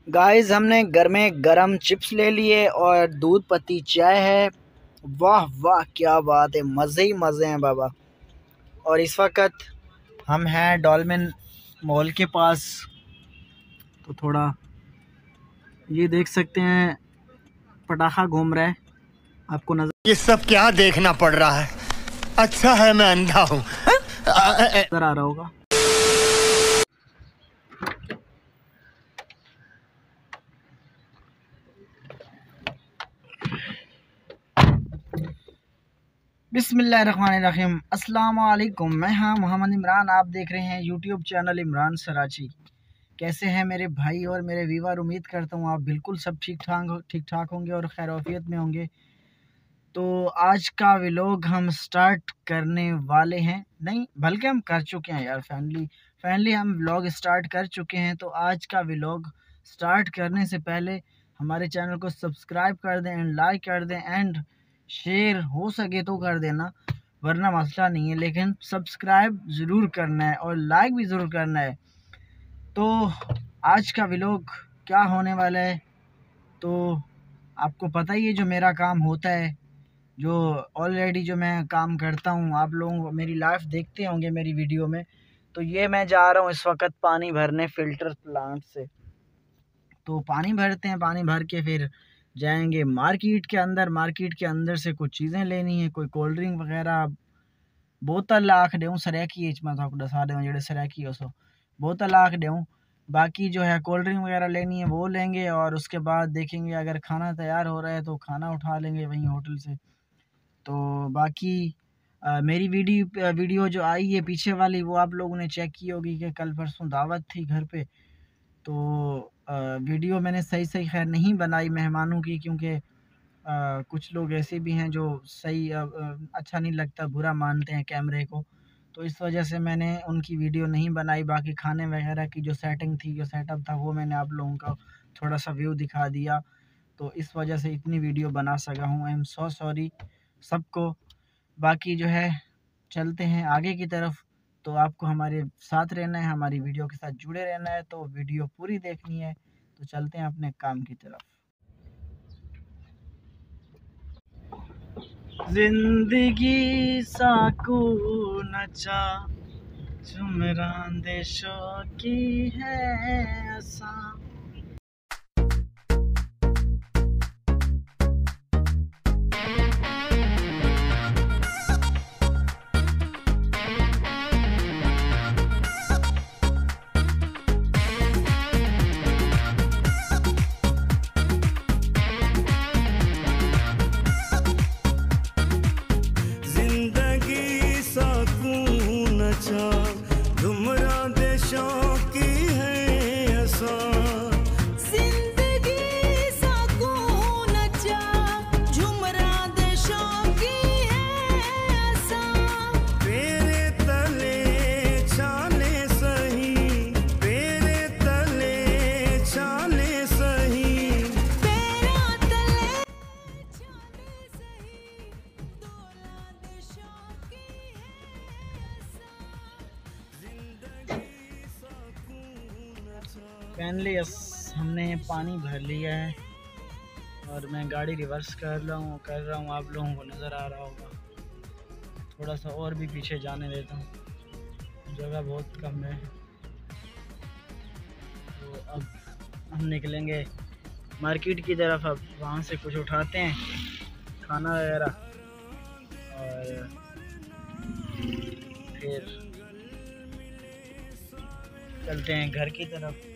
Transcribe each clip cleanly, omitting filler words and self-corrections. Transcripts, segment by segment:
Guys हमने घर में गरम चिप्स ले लिए और दूध पत्ती चाय है। वाह वाह क्या बात है, मज़े ही मज़े हैं बाबा। और इस वक्त हम हैं डॉल्मेन मॉल के पास, तो थोड़ा ये देख सकते हैं पटाखा घूम रहा है, आपको नजर ये सब क्या देखना पड़ रहा है। अच्छा है मैं अंधा हूँ। आ रहा होगा। बिस्मिल्लाहिर्रहमानिर्रहीम, अस्सलाम वालेकुम। मैं मोहम्मद इमरान, आप देख रहे हैं यूट्यूब चैनल इमरान सराची। कैसे हैं मेरे भाई और मेरे व्यूअर? उम्मीद करता हूँ आप बिल्कुल सब ठीक ठाक होंगे और खैरियत में होंगे। तो आज का व्लॉग हम स्टार्ट करने वाले हैं, नहीं बल्कि हम कर चुके हैं यार। फाइनली हम व्लॉग स्टार्ट कर चुके हैं। तो आज का व्लॉग स्टार्ट करने से पहले हमारे चैनल को सब्सक्राइब कर दें एंड लाइक कर दें एंड शेयर हो सके तो कर देना, वरना मसला नहीं है, लेकिन सब्सक्राइब ज़रूर करना है और लाइक भी ज़रूर करना है। तो आज का व्लॉग क्या होने वाला है, तो आपको पता ही है जो मेरा काम होता है, जो ऑलरेडी जो मैं काम करता हूँ, आप लोग मेरी लाइफ देखते होंगे मेरी वीडियो में। तो ये मैं जा रहा हूँ इस वक्त पानी भरने फ़िल्टर प्लांट से। तो पानी भरते हैं, पानी भर के फिर जाएंगे मार्केट के अंदर। मार्केट के अंदर से कुछ चीज़ें लेनी है, कोई कोल्ड ड्रिंक वगैरह। बोतल आख दूँ सरैकी मैं तो दसा दूँ जो सरैकी उस बोतल आख दूँ। बाकी जो है कोल्ड ड्रिंक वगैरह लेनी है वो लेंगे, और उसके बाद देखेंगे अगर खाना तैयार हो रहा है तो खाना उठा लेंगे वहीं होटल से। तो बाकी मेरी वीडियो जो आई है पीछे वाली, वो आप लोगों ने चेक की होगी कि कल परसों दावत थी घर पे। तो वीडियो मैंने सही खैर नहीं बनाई मेहमानों की, क्योंकि कुछ लोग ऐसे भी हैं जो सही अच्छा नहीं लगता, बुरा मानते हैं कैमरे को। तो इस वजह से मैंने उनकी वीडियो नहीं बनाई। बाकी खाने वगैरह की जो सेटिंग थी, जो सेटअप था, वो मैंने आप लोगों को थोड़ा सा व्यू दिखा दिया। तो इस वजह से इतनी वीडियो बना सका हूँ। आई एम सो सॉरी सबको। बाकी जो है चलते हैं आगे की तरफ। तो आपको हमारे साथ रहना है, हमारी वीडियो के साथ जुड़े रहना है, तो वीडियो पूरी देखनी है। तो चलते हैं अपने काम की तरफ। जिंदगी साकून चा झुमरान देशों की है असा। फाइनली हमने पानी भर लिया है और मैं गाड़ी रिवर्स कर रहा हूँ आप लोगों को नज़र आ रहा होगा। थोड़ा सा और भी पीछे जाने देता हूँ, जगह बहुत कम है। तो अब हम निकलेंगे मार्केट की तरफ। अब वहाँ से कुछ उठाते हैं खाना वगैरह और फिर चलते हैं घर की तरफ।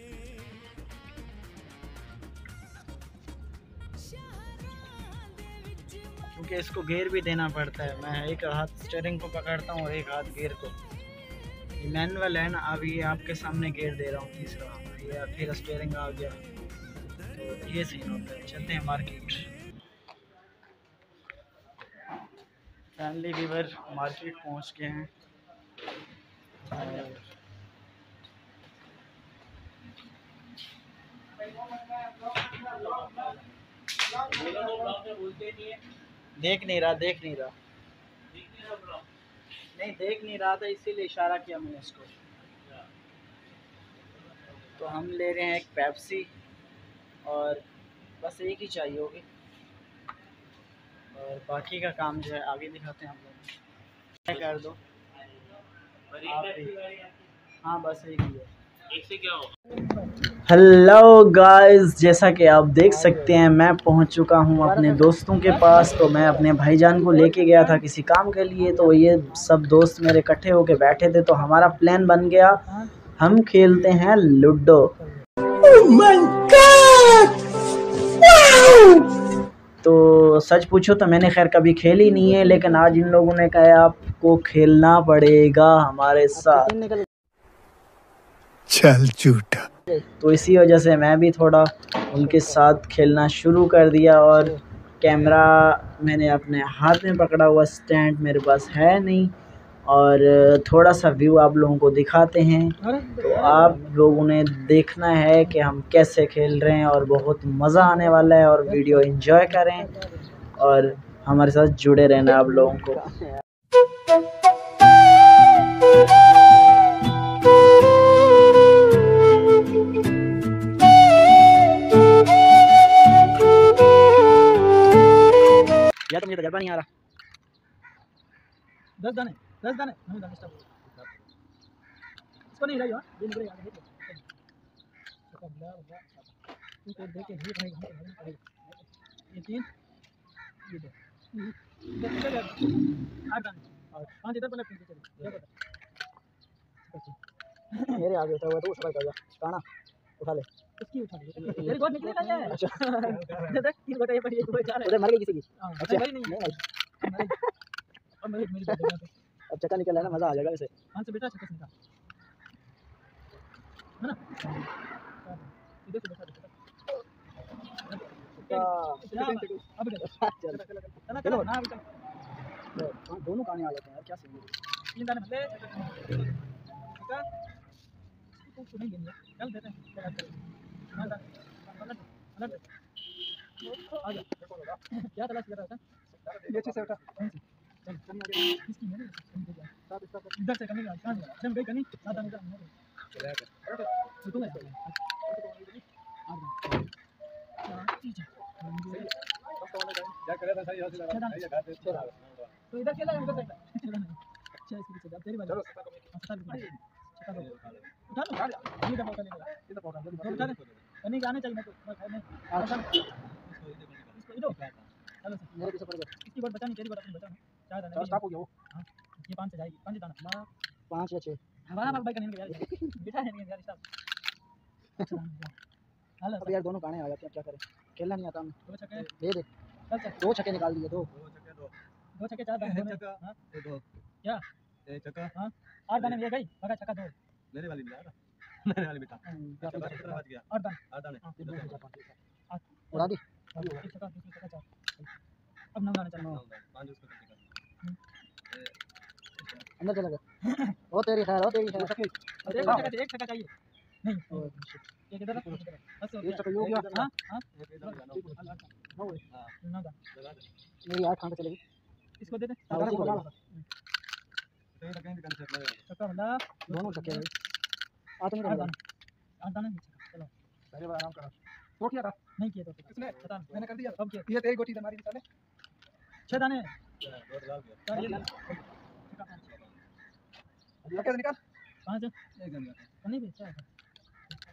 क्योंकि इसको गेयर भी देना पड़ता है। मैं एक हाथ स्टीयरिंग को पकड़ता हूँ और एक हाथ गेयर को। ये मैनुअल है ना, अब ये आपके सामने गेयर दे रहा हूँ तीसरा, ये फिर स्टीयरिंग आ गया। तो ये सीन होता है। चलते हैं मार्केट। फैमिली व्यूअर मार्केट पहुँच गए हैं और देख नहीं रहा नहीं देख नहीं रहा था, इसीलिए इशारा किया मैंने इसको। तो हम ले रहे हैं एक पेप्सी और बस एक ही चाहिए होगी, और बाकी का काम जो है आगे दिखाते हैं आप लोग। कर दो हाँ, बस एक ही है। हेलो गाइस, जैसा कि आप देख सकते हैं मैं पहुंच चुका हूं अपने दोस्तों के पास। तो मैं अपने भाईजान को लेके गया था किसी काम के लिए, तो ये सब दोस्त मेरे इकट्ठे होके बैठे थे, तो हमारा प्लान बन गया, हम खेलते हैं लूडो। Oh my God! तो सच पूछो तो मैंने खैर कभी खेली नहीं है, लेकिन आज इन लोगों ने कहा आपको खेलना पड़ेगा हमारे साथ। चल झूठा। तो इसी वजह से मैं भी थोड़ा उनके साथ खेलना शुरू कर दिया, और कैमरा मैंने अपने हाथ में पकड़ा हुआ, स्टैंड मेरे पास है नहीं, और थोड़ा सा व्यू आप लोगों को दिखाते हैं। तो आप लोगों ने देखना है कि हम कैसे खेल रहे हैं, और बहुत मज़ा आने वाला है, और वीडियो एंजॉय करें और हमारे साथ जुड़े रहना आप लोगों को। या तो मुझे तजर्बा नहीं आ रहा। 10 दाने नहीं दाने स्टॉप। इसको नहीं हिलाइए, ये निकलेगा आगे देखो। इसको देख के ही भाई ये 3 ये 2 चले 8 दाने और 5 इधर पहले 3 चले मेरे आगे उठा हुआ तो सफाई कर दिया काना उठा ले इसकी उठा ले तेरी गोद निकलेगा ये। अच्छा देख 3 गोटे ये पड़ी है उधर मर गई किसी की। अच्छा नहीं और मेरी अब चक्का निकल रहा है ना, मजा आ जाएगा वैसे। हां से बेटा चक्का निकाल है ना, इधर से बेटा अब चलो ना अभी चल दोनों गाने आ जाते हैं यार, क्या सीन है। 3 दाने भले चक्का तो नहीं लेंगे, चल देते हैं हां पलट आ जा क्या तलाश कर रहा था ये अच्छे से उठा चल चल आगे इसकी है साथ इसका इधर से करने का कहां है गई कहीं साथ आने का चला कर तू है क्या कर रहा था सही हाथ लगा तो इधर चला उधर देखा अच्छा इसकी पीछे तेरी बात चलो उठा लो ये दबा इधर पकड़ दो उठा नहीं आने चाहिए तो इसको इधर चलो मेरे पीछे पड़ गया इसकी बात बचा नहीं, तेरी बात अपनी बचा ना 4 दाने स्टॉप हो गया वो। हां ये 5 से जाएगी 5 दाना 5 या 6 हमारा भाई करने यार बेटा है नहीं यार स्टॉप। हेलो अब यार दोनों गाने आ जाते हैं, क्या करें, खेलना नहीं आता हमें। 2 छक्के दे दे चल 2 छक्के निकाल दिए, 2 छक्के 4 दाने। हां 2 क्या 1 छक्का हां 8 दाने ये गई मगर छक्का 2 मेरे वाली मिला मेरे वाली बेटा 8 दाने उड़ा दी 1 छक्का 2 छक्का 4 अब 9 दाने चल 5 उसको अंदर चला गया वो तेरी खैर एक छक्का चाहिए नहीं ये किधर है बस एक छक्का हो गया। हां हां मेरी 8 कहां पे चलेगी, इसको दे दे छक्का बंदा दोनों छक्के आ तुम 8 दाने चलो पहले बार आराम करो। तो किया था नहीं किया तो किसने पता नहीं मैंने कर दिया अब किया ये तेरी गोटी हमारी निकाले 6 दाने चल ये अब कैसे निकाल 5 एक गन नहीं भी क्या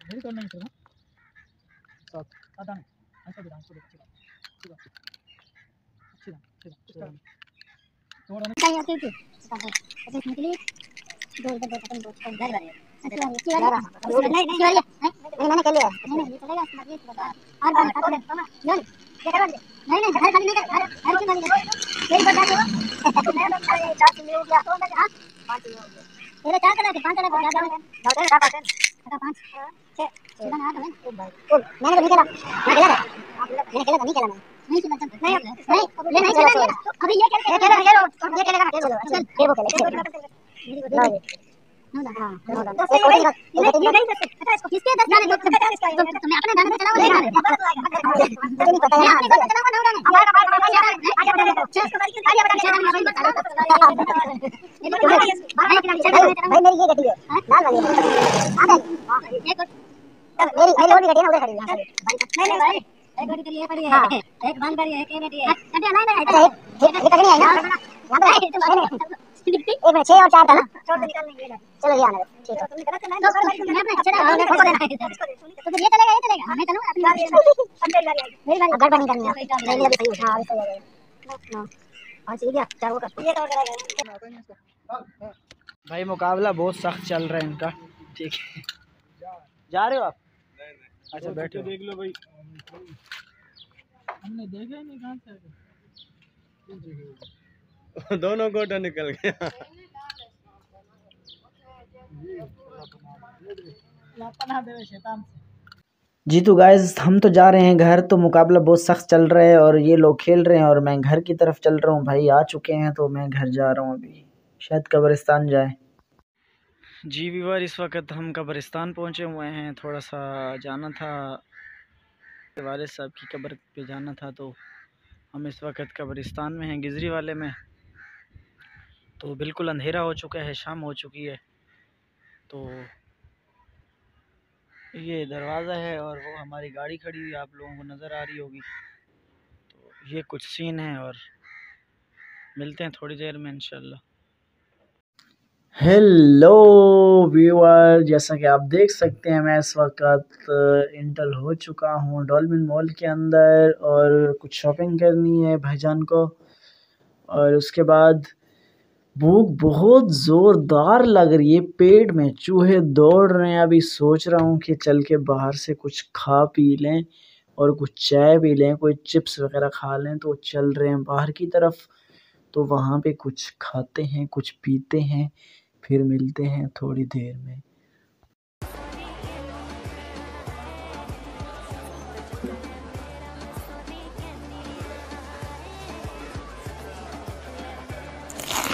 मेरी तो नहीं चला 7 दाने ऐसा भी डांस को अच्छी थोड़ा नहीं आती थी ऐसे निकली 2 इधर 2 खत्म 2 घर वाले नहीं मैंने कर लिया नहीं ये चलेगा ये बता और बात कर ले नहीं ये करो नहीं घर खाली नहीं कर घर की नहीं कर यही बता दो मैं तो 4 ले हो गया तो मैं हां 5 ले हो गया मेरे 4 कलर के 5 कलर बहुत ज्यादा है का 5 6 7 8 है मैंने नहीं खेला मैं खेला मैंने खेला नहीं खेला नहीं खेला नहीं नहीं खेला अभी ये खेलेगा ये खेलेगा चल ये वो खेलेगा मेरी हां ये नहीं कर सकते इसको किसके 10 दाने तुम्हें अपने दाने से चलाओ नहीं नहीं पता है अपने दाने चलाओ ना हमारा आगे बढ़ा दो इसको करके आगे बढ़ा भाई मेरी ये गति है लाल वाली आ गई एक मेरी मेरी और भी गड्डी है ना उधर खड़ी है यहां से। नहीं भाई एक गाड़ी तेरी ये पड़ी है एक बंद करी है एक ये बैठी है गड्डी नहीं नहीं ये तगड़ी है ना यहां पे एक में 6 और 4 था ना छोड़ दे निकाल लेंगे चलो ये आने ठीक है तुमने गलत ना मैं अपने चढ़ा को देना तो फिर ये चलेगा मैं चलूंगा अपनी गाड़ी मेरी गाड़ी गड़बड़ नहीं करनी है नहीं अभी सही हां अभी सही है हां और सीधे क्या वो कर ये तो करेगा भाई मुकाबला बहुत सख्त चल रहा है इनका। ठीक है जा रहे हो आप? नहीं अच्छा बैठो देख लो भाई। हमने देखा ही नहीं कहां से दोनों गोटा निकल गया। जी तो गाइस हम तो जा रहे हैं घर। तो मुकाबला बहुत सख्त चल रहा है और ये लोग खेल रहे हैं और मैं घर की तरफ चल रहा हूँ। भाई आ चुके हैं तो मैं घर जा रहा हूँ। अभी शायद कब्रिस्तान जाए। जी व्यूअर इस वक्त हम कब्रिस्तान पहुँचे हुए हैं। थोड़ा सा जाना था वालिद साहब की कब्र पे जाना था तो हम इस वक्त कब्रिस्तान में हैं गिजरी वाले में। तो बिल्कुल अंधेरा हो चुका है, शाम हो चुकी है। तो ये दरवाज़ा है और वो हमारी गाड़ी खड़ी हुई आप लोगों को नज़र आ रही होगी। तो ये कुछ सीन है और मिलते हैं थोड़ी देर में इंशाल्लाह। हेलो व्यूअर, जैसा कि आप देख सकते हैं मैं इस वक्त इंटर हो चुका हूँ डॉल्फिन मॉल के अंदर और कुछ शॉपिंग करनी है भाईजान को। और उसके बाद भूख बहुत ज़ोरदार लग रही है, पेट में चूहे दौड़ रहे हैं। अभी सोच रहा हूँ कि चल के बाहर से कुछ खा पी लें और कुछ चाय पी लें, कोई चिप्स वगैरह खा लें। तो चल रहे हैं बाहर की तरफ, तो वहाँ पे कुछ खाते हैं कुछ पीते हैं, फिर मिलते हैं थोड़ी देर में।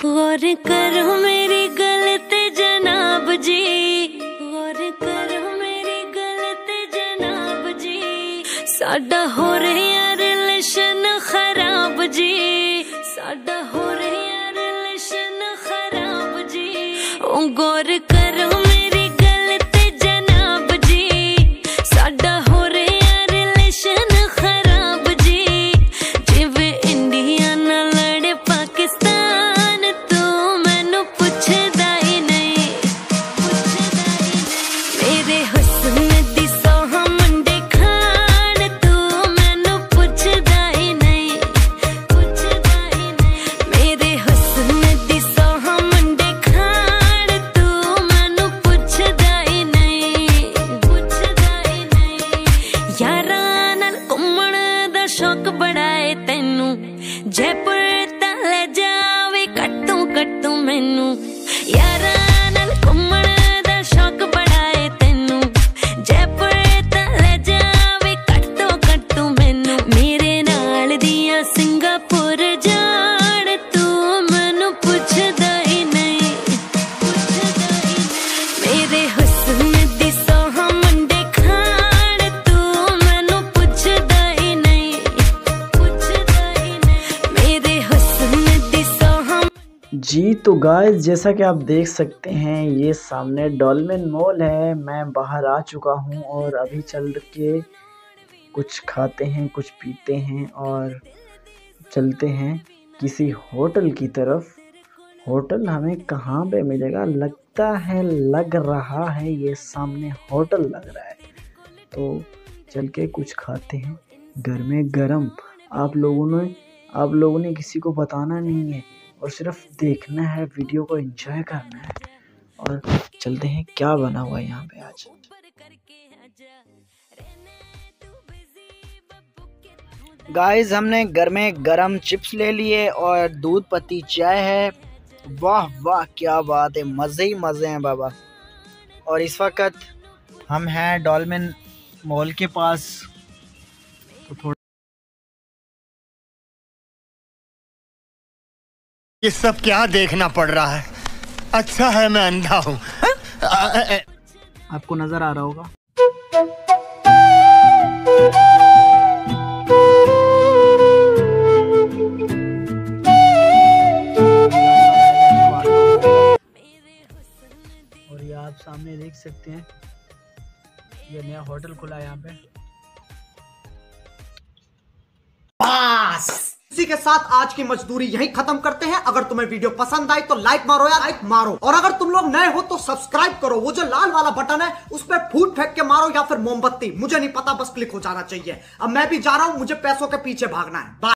गौर करो मेरी गलत जनाब जी, गौर करो मेरी गलत जनाब जी। साडा हो रहा रिलेशन खराब जी, साडा हो रहा रिलेशन खराब जी। ओ गौर करो मेरी गलत जनाब जी, साडा हो रहा रिलेशन खराब जी। जिवे इंडिया नाल लड़े पाकिस्तान मेरे हुस्न दी सोहा मुंडे खान तू मैनू पुछदा ही नहीं, पुछदा ही नहीं। मेरे हुस्न दी सोहा मुंडे खान तू मैनू पुछदा ही नहीं, पुछदा ही नहीं। यारां नाल घुम्मण दा शौक बड़ा है तैनू, जयपुर ता ले जावे कट्टू मैनू। यारां नाल घुम्मण दा शौक बड़ा है तैनू, जयपुर ता ले जावे कट्टू मैनू। मेरे नाल दियां सिंगापुर जाण तू मैनू पुछदा ही नहीं, पुछदा ही नहीं। मेरे हुस्न दी सोहा मुंडे खान तू मैनू पुछदा ही नहीं, पुछदा ही नहीं। मेरे हुस्न दी सोहा। जी तो गाइस जैसा कि आप देख सकते हैं ये सामने डॉल्फिन मॉल है। मैं बाहर आ चुका हूँ और अभी चल के कुछ खाते हैं कुछ पीते हैं और चलते हैं किसी होटल की तरफ। होटल हमें कहाँ पे मिलेगा, लगता है लग रहा है ये सामने होटल लग रहा है। तो चल के कुछ खाते हैं घर में गरम। आप लोगों ने किसी को बताना नहीं है और सिर्फ देखना है, वीडियो को एंजॉय करना है। और चलते हैं क्या बना हुआ है यहाँ पे आज। गाइस हमने घर में गरम चिप्स ले लिए और दूध पत्ती चाय है। वाह वाह क्या बात है, मज़े ही मज़े हैं बाबा। और इस वक्त हम हैं डॉल्फिन मॉल के पास। तो थोड़ा ये सब क्या देखना पड़ रहा है? अच्छा है मैं अंधा हूँ। आपको नज़र आ रहा होगा। और ये आप सामने देख सकते हैं ये नया होटल खुला है यहाँ पे। इसी के साथ आज की मजदूरी यही खत्म करते हैं। अगर तुम्हें वीडियो पसंद आई तो लाइक मारो यार, लाइक मारो। और अगर तुम लोग नए हो तो सब्सक्राइब करो। वो जो लाल वाला बटन है उस पर फूट फेंक के मारो या फिर मोमबत्ती, मुझे नहीं पता, बस क्लिक हो जाना चाहिए। अब मैं भी जा रहा हूं, मुझे पैसों के पीछे भागना है। बाय।